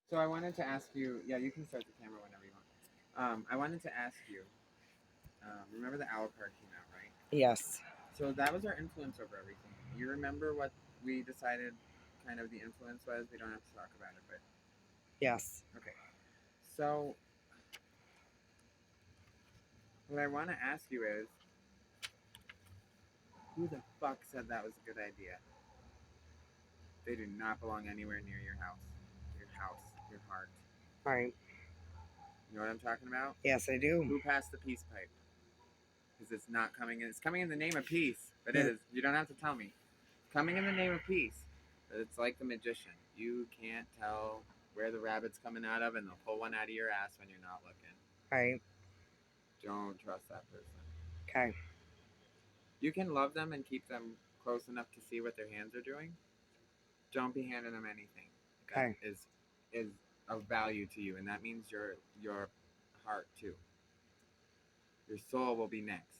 So I wanted to ask you. Yeah, you can start the camera whenever you want. I wanted to ask you. Remember the owl card came out, right? Yes. So that was our influence over everything. You remember what we decided kind of the influence was? We don't have to talk about it, but Yes. okay. So what I want to ask you is, who the fuck said that was a good idea? They do not belong anywhere near your house. Your house, your heart. All right. You know what I'm talking about? Yes, I do. Who passed the peace pipe? Because it's not coming in. It's coming in the name of peace, but it Yeah. is. You don't have to tell me. It's coming in the name of peace. But it's like the magician. You can't tell where the rabbit's coming out of, and they'll pull one out of your ass when you're not looking. All right. Don't trust that person. Okay. You can love them and keep them close enough to see what their hands are doing. Don't be handing them anything that Okay. is of value to you, and that means your heart too. Your soul will be next.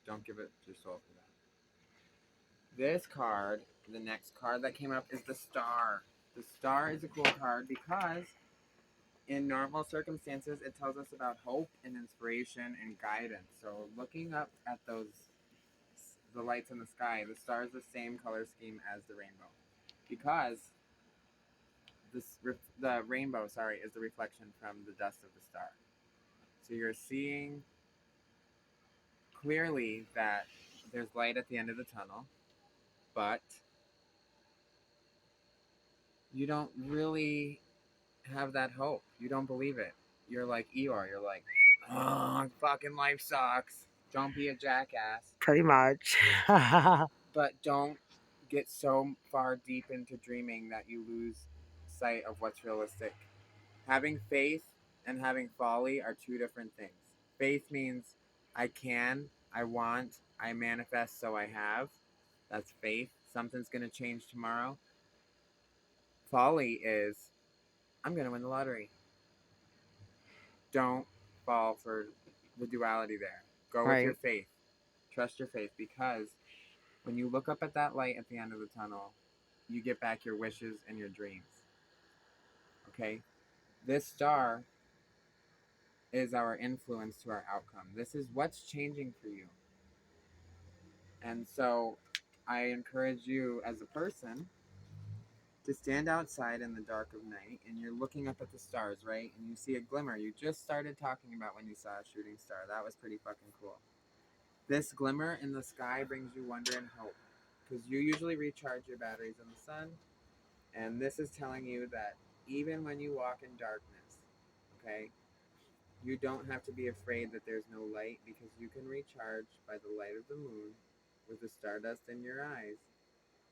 Don't give it your soul for that. This card, the next card that came up is the star. The star is a cool card because in normal circumstances it tells us about hope and inspiration and guidance. So looking up at those the lights in the sky, the star is the same color scheme as the rainbow. Because the rainbow, sorry, is the reflection from the dust of the star. So you're seeing clearly that there's light at the end of the tunnel, but you don't really have that hope. You don't believe it. You're like Eeyore. You're like, oh, fucking life sucks. Don't be a jackass. Pretty much. Right. But don't get so far deep into dreaming that you lose sight of what's realistic. Having faith and having folly are two different things. Faith means I can, I want, I manifest, so I have. That's faith. Something's going to change tomorrow. Folly is I'm going to win the lottery. Don't fall for the duality there. Go with your faith. Trust your faith because when you look up at that light at the end of the tunnel, you get back your wishes and your dreams. Okay? This star is our influence to our outcome. This is what's changing for you. And so I encourage you as a person to stand outside in the dark of night and you're looking up at the stars, right? And you see a glimmer. You just started talking about when you saw a shooting star. That was pretty fucking cool. This glimmer in the sky brings you wonder and hope because you usually recharge your batteries in the sun. And this is telling you that even when you walk in darkness, okay, you don't have to be afraid that there's no light because you can recharge by the light of the moon with the stardust in your eyes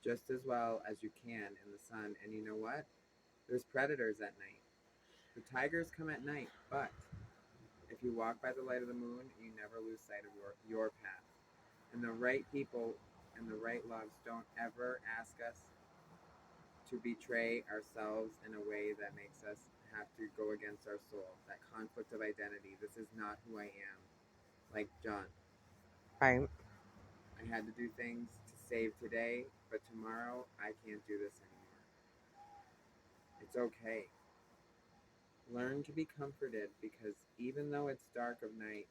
just as well as you can in the sun. And you know what? There's predators at night. The tigers come at night, but if you walk by the light of the moon, you never lose sight of your path. And the right people and the right loves don't ever ask us to betray ourselves in a way that makes us have to go against our soul. That conflict of identity. This is not who I am. Like John, Right. I had to do things to save today, but tomorrow I can't do this anymore. It's okay. Learn to be comforted because even though it's dark of night,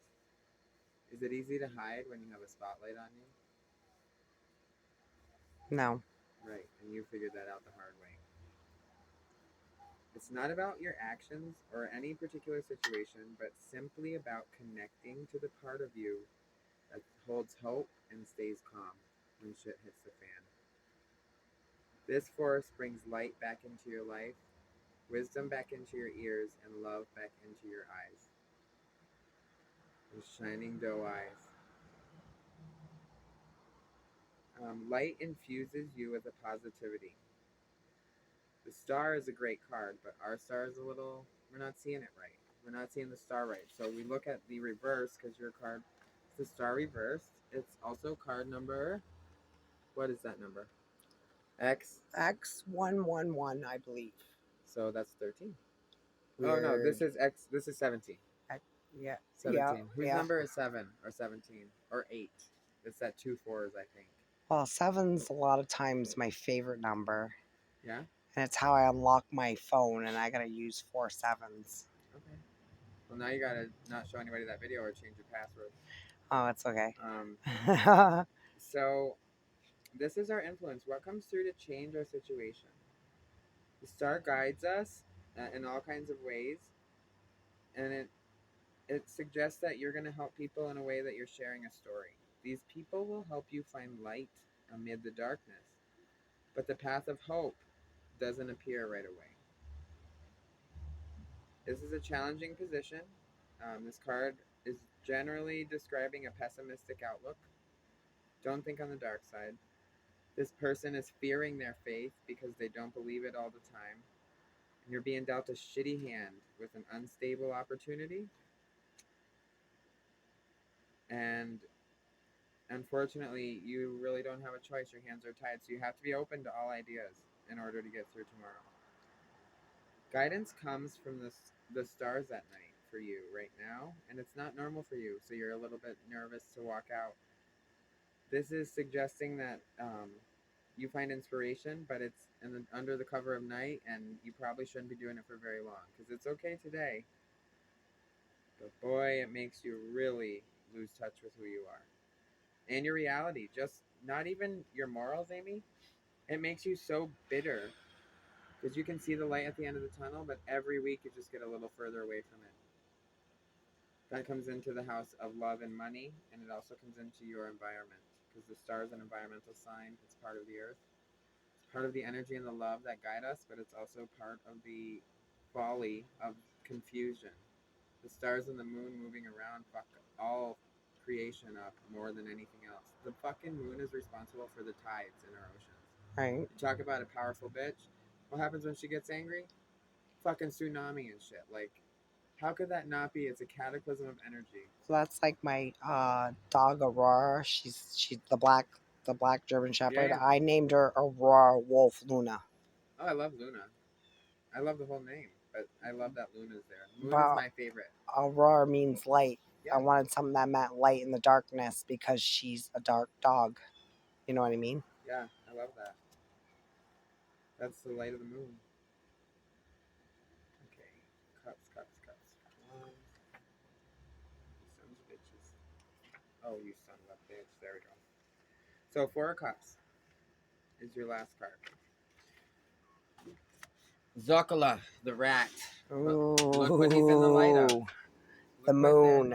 is it easy to hide when you have a spotlight on you? No. Right, and you figured that out the hard way. It's not about your actions or any particular situation, but simply about connecting to the part of you that holds hope and stays calm when shit hits the fan. This force brings light back into your life, wisdom back into your ears, and love back into your eyes. Those shining doe eyes. Light infuses you with a positivity. The star is a great card, but our star is a little. We're not seeing it right. We're not seeing the star right. So we look at the reverse because your card is the star reversed. It's also card number. What is that number? X. X111, I believe. So that's 13. Oh no, this Weird. is X. This is 17. X, yeah. Yeah. 17. Whose Yeah. number is 7 or 17 or 8? It's that 2 4s, I think. Well, seven's a lot of times my favorite number. Yeah? And it's how I unlock my phone, and I gotta use 4 7s. Okay. Well, now you gotta not show anybody that video or change your password. Oh, it's okay. So this is our influence. What comes through to change our situation? The star guides us in all kinds of ways, and it suggests that you're going to help people in a way that you're sharing a story. These people will help you find light amid the darkness, but the path of hope doesn't appear right away. This is a challenging position. This card is generally describing a pessimistic outlook. Don't think on the dark side. This person is fearing their faith because they don't believe it all the time. And you're being dealt a shitty hand with an unstable opportunity. And unfortunately, you really don't have a choice. Your hands are tied. So you have to be open to all ideas in order to get through tomorrow. Guidance comes from the stars at night for you right now. And it's not normal for you. So you're a little bit nervous to walk out. This is suggesting that you find inspiration, but it's under the cover of night, and you probably shouldn't be doing it for very long, because it's okay today, but boy, it makes you really lose touch with who you are and your reality. Just not even your morals, Amy. It makes you so bitter because you can see the light at the end of the tunnel, but every week you just get a little further away from it. That comes into the house of love and money, and it also comes into your environment, because the star is an environmental sign. It's part of the earth. Part of the energy and the love that guide us, but it's also part of the folly of confusion. The stars and the moon moving around fuck all creation up more than anything else. The fucking moon is responsible for the tides in our oceans. Right. You talk about a powerful bitch. What happens when she gets angry? Fucking tsunami and shit. Like, how could that not be? It's a cataclysm of energy. So that's like my dog Aurora. She's the black German Shepherd. Yeah. I named her Aurora Wolf Luna. Oh, I love Luna. I love the whole name, but I love that Luna's there. Moon But is my favorite. Aurora means light. Yeah. I wanted something that meant light in the darkness because she's a dark dog. You know what I mean? Yeah, I love that. That's the light of the moon. Okay, cups. One. You sons of bitches. Oh, you son of a bitch. There we go. So, 4 of Cups is your last card. Zoccola, the rat. Ooh, look what he's in the light of. The moon.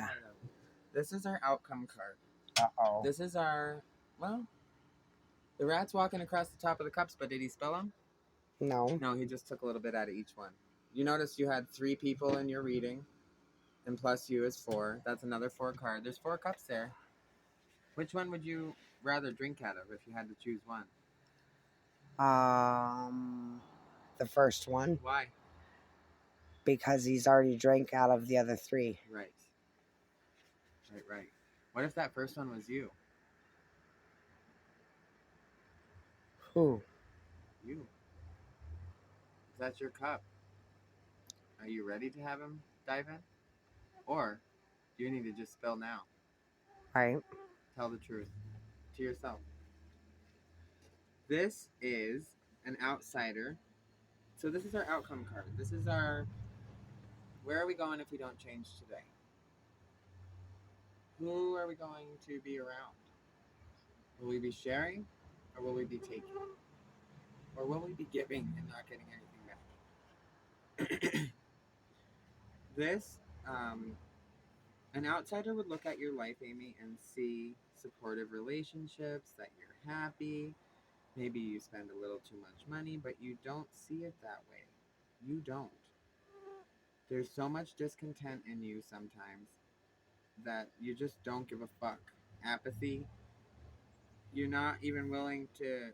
This is our outcome card. Uh-oh. This is our, well, the rat's walking across the top of the cups, but did he spell them? No. No, he just took a little bit out of each one. You notice you had 3 people in your reading, and plus you is 4. That's another 4 card. There's 4 cups there. Which one would you rather drink out of if you had to choose one? The first one. Why? Because he's already drank out of the other 3. Right. What if that first one was you? Who? You. That's your cup. Are you ready to have him dive in? Or do you need to just spill now? Right. Tell the truth to yourself. This is an outsider. So this is our outcome card. This is our, where are we going if we don't change today? Who are we going to be around? Will we be sharing, or will we be taking? Or will we be giving and not getting anything back? This, an outsider would look at your life, Amy, and see supportive relationships, that you're happy. Maybe you spend a little too much money, but you don't see it that way. You don't. There's so much discontent in you sometimes that you just don't give a fuck. Apathy. You're not even willing to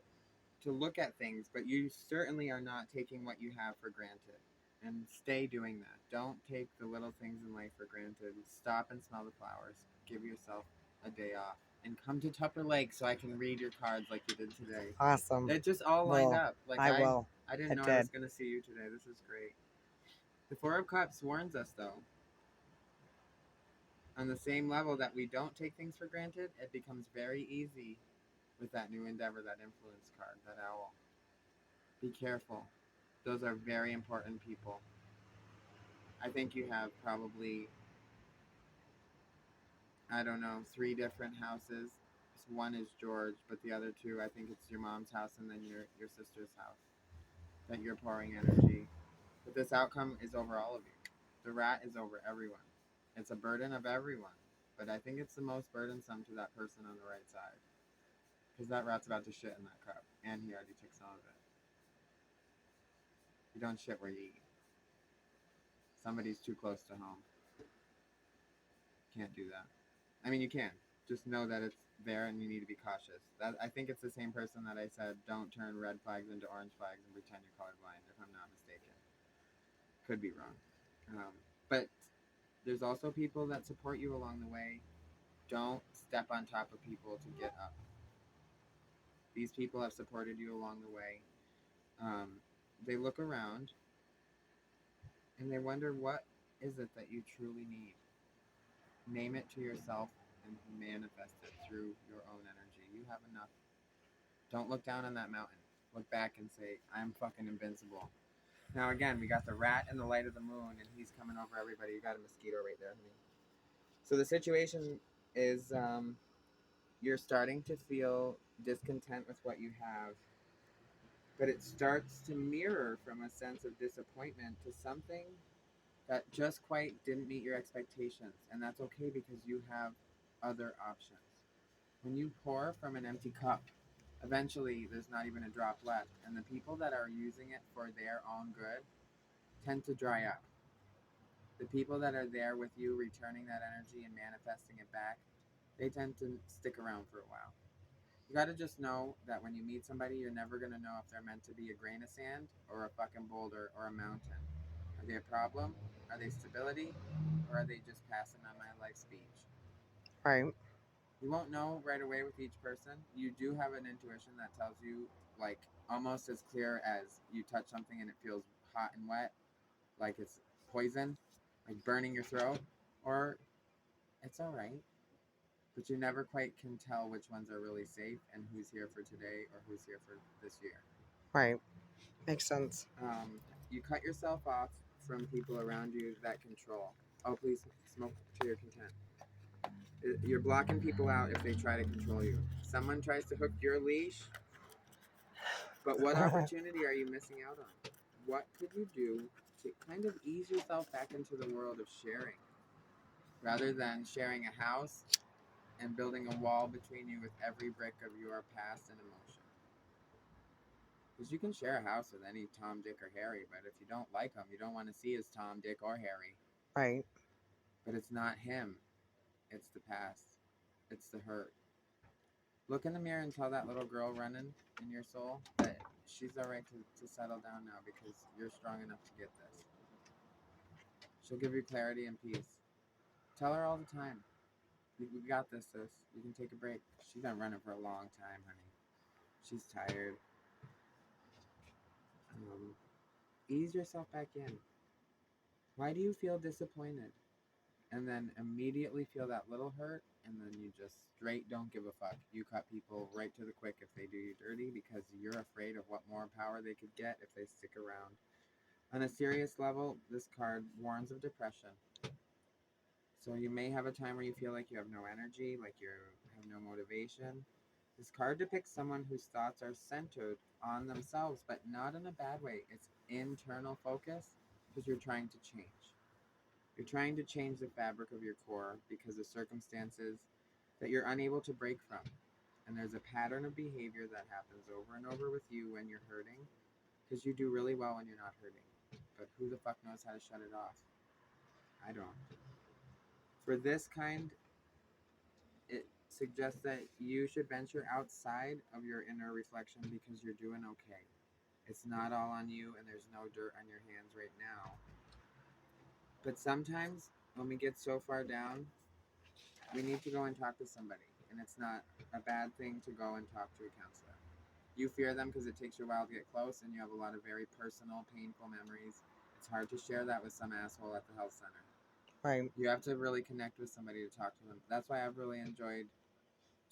look at things, but you certainly are not taking what you have for granted. And stay doing that. Don't take the little things in life for granted. Stop and smell the flowers. Give yourself a day off. And come to Tupper Lake so I can read your cards like you did today. Awesome. It just all lined up. Like I will. I didn't know I was going to see you today. This is great. The 4 of Cups warns us, though. On the same level that we don't take things for granted, it becomes very easy with that new endeavor, that influence card, that owl. Be careful. Those are very important people. I think you have probably, I don't know, 3 different houses. One is George, but the other 2, I think it's your mom's house and then your sister's house that you're pouring energy. But this outcome is over all of you. The rat is over everyone. It's a burden of everyone. But I think it's the most burdensome to that person on the right side. Because that rat's about to shit in that cup. And he already took some of it. You don't shit where you eat. Somebody's too close to home. Can't do that. I mean, you can. Just know that it's there and you need to be cautious. I think it's the same person that I said, don't turn red flags into orange flags and pretend you're colorblind, if I'm not mistaken. Could be wrong. But there's also people that support you along the way. Don't step on top of people to get up. These people have supported you along the way. They look around and they wonder, what is it that you truly need? Name it to yourself and manifest it through your own energy. You have enough. Don't look down on that mountain. Look back and say, I'm fucking invincible. Now again, we got the rat in the light of the moon and he's coming over everybody. You got a mosquito right there, honey. So the situation is you're starting to feel discontent with what you have, but it starts to mirror from a sense of disappointment to something that just quite didn't meet your expectations. And that's okay because you have other options. When you pour from an empty cup, eventually there's not even a drop left. And the people that are using it for their own good tend to dry up. The people that are there with you, returning that energy and manifesting it back, they tend to stick around for a while. You gotta just know that when you meet somebody, you're never gonna know if they're meant to be a grain of sand or a fucking boulder or a mountain. Are they a problem? Are they stability? Or are they just passing on my life speech? Right. You won't know right away with each person. You do have an intuition that tells you, like, almost as clear as you touch something and it feels hot and wet, like it's poison, like burning your throat, or it's all right. But you never quite can tell which ones are really safe and who's here for today or who's here for this year. Right. Makes sense. You cut yourself off from people around you that control. Oh, please smoke to your content. You're blocking people out if they try to control you. Someone tries to hook your leash, but what opportunity are you missing out on? What could you do to kind of ease yourself back into the world of sharing, rather than sharing a house and building a wall between you with every brick of your past and emotion? Because you can share a house with any Tom, Dick, or Harry, but if you don't like them, you don't want to see as Tom, Dick, or Harry. Right. But it's not him. It's the past. It's the hurt. Look in the mirror and tell that little girl running in your soul that she's all right to settle down now because you're strong enough to get this. She'll give you clarity and peace. Tell her all the time. We got this, sis. You can take a break. She's been running for a long time, honey. She's tired. Ease yourself back in. Why do you feel disappointed? And then immediately feel that little hurt, and then you just straight don't give a fuck. You cut people right to the quick if they do you dirty because you're afraid of what more power they could get if they stick around. On a serious level, this card warns of depression. So you may have a time where you feel like you have no energy, like you have no motivation. This card depicts someone whose thoughts are centered on themselves, but not in a bad way. It's internal focus because you're trying to change. You're trying to change the fabric of your core because of circumstances that you're unable to break from. And there's a pattern of behavior that happens over and over with you when you're hurting because you do really well when you're not hurting. But who the fuck knows how to shut it off? I don't. For this kind, it suggests that you should venture outside of your inner reflection because you're doing okay. It's not all on you and there's no dirt on your hands right now. But sometimes when we get so far down, we need to go and talk to somebody. And it's not a bad thing to go and talk to a counselor. You fear them because it takes you a while to get close and you have a lot of very personal, painful memories. It's hard to share that with some asshole at the health center. Right. You have to really connect with somebody to talk to them. That's why I've really enjoyed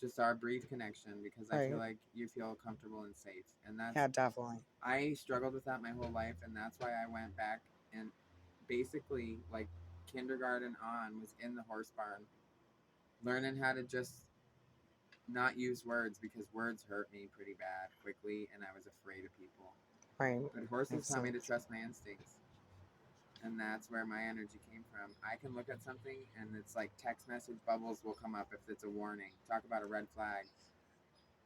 just our brief connection, because I feel Right. like you feel comfortable and safe. And that's, Yeah, definitely. I struggled with that my whole life, and that's why I went back and basically, like, kindergarten on was in the horse barn, learning how to just not use words, because words hurt me pretty bad quickly, and I was afraid of people. Right. But horses Makes taught me to sense. trust my instincts. And that's where my energy came from. I can look at something and it's like text message bubbles will come up if it's a warning. Talk about a red flag.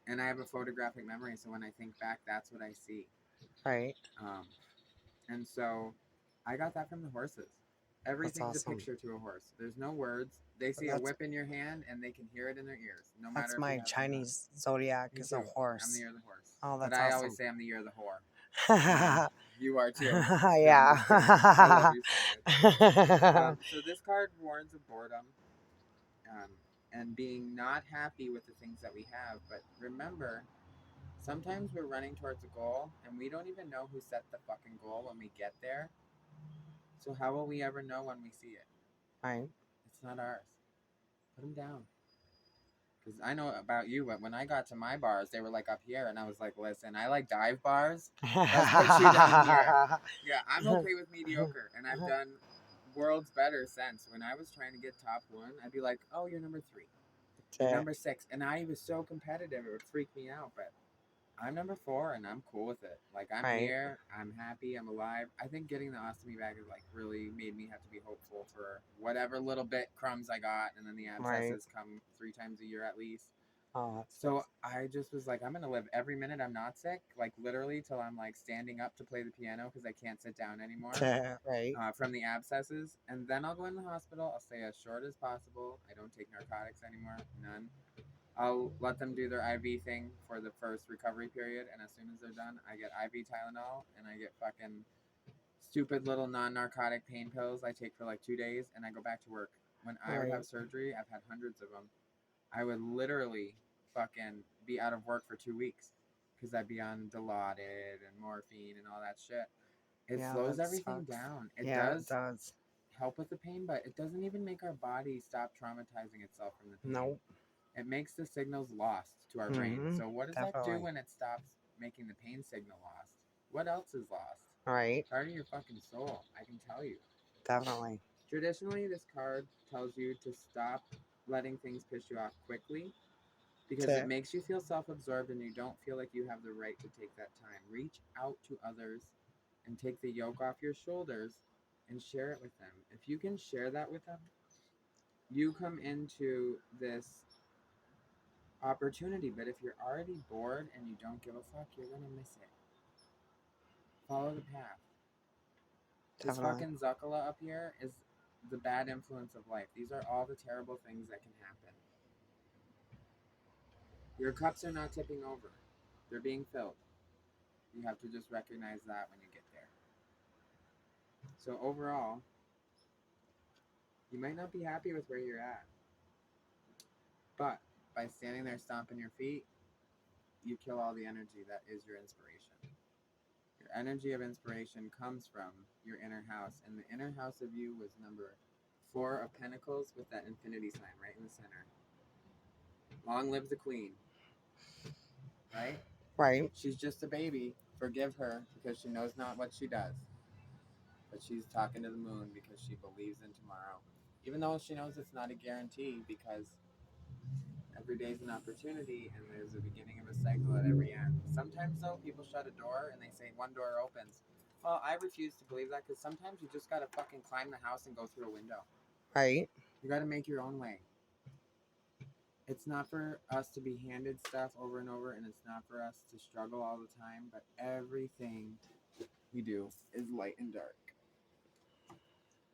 And I have a photographic memory, so when I think back, that's what I see. Right. Um, and so I got that from the horses. That's Everything's a awesome. picture to a horse. There's no words. They see a That's whip in your hand and they can hear it in their ears, no that's matter if you my have it or not. Chinese zodiac Me is a too. I'm the horse. year of the horse. Oh, But that's I always awesome. say I'm the year of the whore. And you are too. So I'm Yeah. just kidding. I love you so much. So this card warns of boredom, and being not happy with the things that we have. But remember, sometimes we're running towards a goal and we don't even know who set the fucking goal when we get there. So how will we ever know when we see it? Right. It's not ours. Put them down. Because I know about you, but when I got to my bars, they were like up here, and I was like, listen, I like dive bars. Let's put you down here. Yeah, I'm okay with mediocre, and I've done worlds better since. When I was trying to get top 1, I'd be like, oh, you're number 3. You're number 6. And I was so competitive, it would freak me out, but I'm number 4, and I'm cool with it. Like, I'm Right. here, I'm happy, I'm alive. I think getting the ostomy bag is, like, really made me have to be hopeful for whatever little bit crumbs I got, and then the abscesses come 3 times a year at least. Oh, that's So I just was like, I'm going to live every minute I'm not sick, like, literally till I'm, like, standing up to play the piano because I can't sit down anymore right. from the abscesses. And then I'll go in the hospital. I'll stay as short as possible. I don't take narcotics anymore, none. I'll let them do their IV thing for the first recovery period, and as soon as they're done, I get IV Tylenol, and I get fucking stupid little non-narcotic pain pills I take for like 2 days, and I go back to work. When I would Right. have surgery, I've had hundreds of them, I would literally fucking be out of work for 2 weeks because I'd be on Dilaudid and morphine and all that shit. It Yeah, slows that everything sucks. down. It Yeah, it does does. help with the pain, but it doesn't even make our body stop traumatizing itself from the pain. Nope. It makes the signals lost to our brain. So what does that do Definitely. when it stops making the pain signal lost? What else is lost? Right. Part of your fucking soul, I can tell you. Definitely. Traditionally, this card tells you to stop letting things piss you off quickly, because To- it makes you feel self-absorbed and you don't feel like you have the right to take that time. Reach out to others and take the yoke off your shoulders and share it with them. If you can share that with them, you come into this opportunity. But if you're already bored and you don't give a fuck, you're gonna miss it. Follow the path. This Definitely. fucking Zuckala up here is the bad influence of life. These are all the terrible things that can happen. Your cups are not tipping over. They're being filled. You have to just recognize that when you get there. So overall, you might not be happy with where you're at, but by standing there stomping your feet, you kill all the energy that is your inspiration. Your energy of inspiration comes from your inner house, and the inner house of you was number 4 of Pentacles with that infinity sign right in the center. Long live the queen, right? Right. She's just a baby. Forgive her because she knows not what she does. But she's talking to the moon because she believes in tomorrow. Even though she knows it's not a guarantee, because every day is an opportunity and there's a beginning of a cycle at every end. Sometimes, though, people shut a door and they say one door opens. Well, I refuse to believe that, because sometimes you just gotta fucking climb the house and go through a window. Right. You gotta make your own way. It's not for us to be handed stuff over and over, and it's not for us to struggle all the time, but everything we do is light and dark.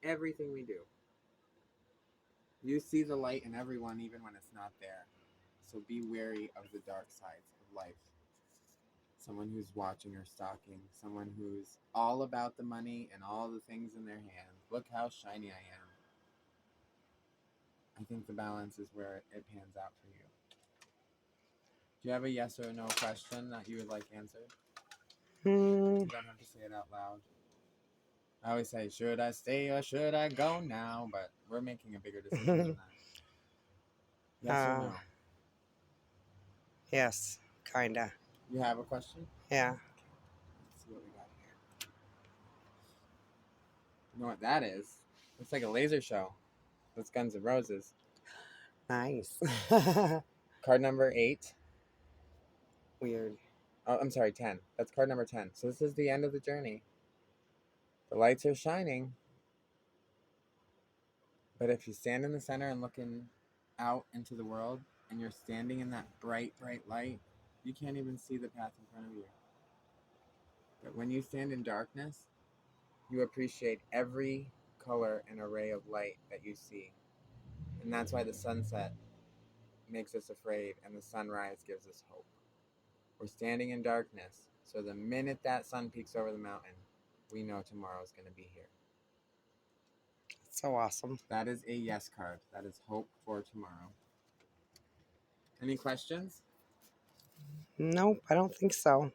Everything we do. You see the light in everyone even when it's not there. So be wary of the dark sides of life. Someone who's watching or stalking. Someone who's all about the money and all the things in their hands. Look how shiny I am. I think the balance is where it pans out for you. Do you have a yes or no question that you would like answered? You don't have to say it out loud. I always say, should I stay or should I go now? But we're making a bigger decision than that. Yes or no? Yes, kinda. You have a question? Yeah. Let's see what we got here. You know what that is? It's like a laser show. That's Guns N' Roses. Nice. Card number 8. Weird. Oh, I'm sorry, 10. That's card number 10. So this is the end of the journey. The lights are shining. But if you stand in the center and looking out into the world, and you're standing in that bright, bright light, you can't even see the path in front of you. But when you stand in darkness, you appreciate every color and array of light that you see. And that's why the sunset makes us afraid and the sunrise gives us hope. We're standing in darkness, so the minute that sun peeks over the mountain, we know tomorrow's going to be here. So awesome. That is a yes card. That is hope for tomorrow. Any questions? Nope, I don't think so.